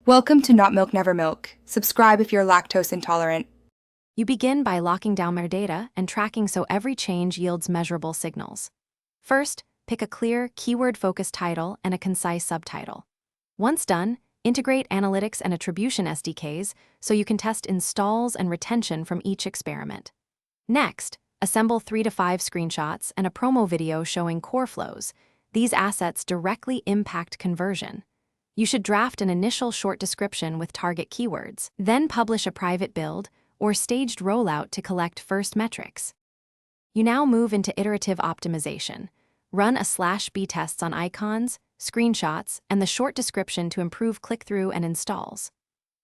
Welcome to Not Milk Never Milk. Subscribe if you're lactose intolerant. You begin by locking down metadata and tracking so every change yields measurable signals. First, pick a clear, keyword-focused title and a concise subtitle. Once done, integrate analytics and attribution SDKs so you can test installs and retention from each experiment. Next, assemble 3 to 5 screenshots and a promo video showing core flows. These assets directly impact conversion. You should draft an initial short description with target keywords, then publish a private build or staged rollout to collect first metrics. You now move into iterative optimization. Run /B tests on icons, screenshots, and the short description to improve click-through and installs.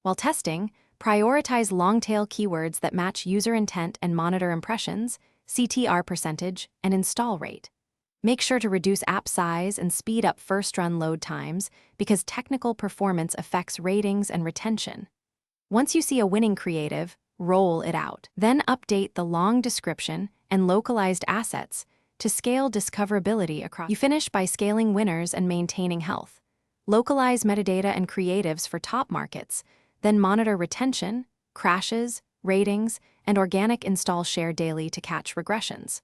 While testing, prioritize long-tail keywords that match user intent and monitor impressions, CTR percentage, and install rate. Make sure to reduce app size and speed up first-run load times because technical performance affects ratings and retention. Once you see a winning creative, roll it out. Then update the long description and localized assets to scale discoverability across. You finish by scaling winners and maintaining health. Localize metadata and creatives for top markets, then monitor retention, crashes, ratings, and organic install share daily to catch regressions.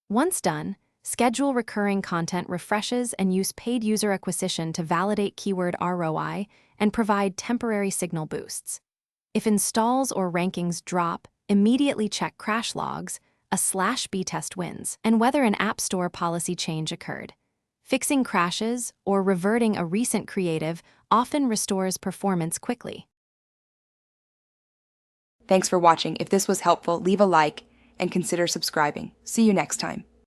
Once done, schedule recurring content refreshes and use paid user acquisition to validate keyword ROI and provide temporary signal boosts. If installs or rankings drop, immediately check crash logs, a /B test wins, and whether an App Store policy change occurred. Fixing crashes or reverting a recent creative often restores performance quickly. Thanks for watching. If this was helpful, leave a like and consider subscribing. See you next time.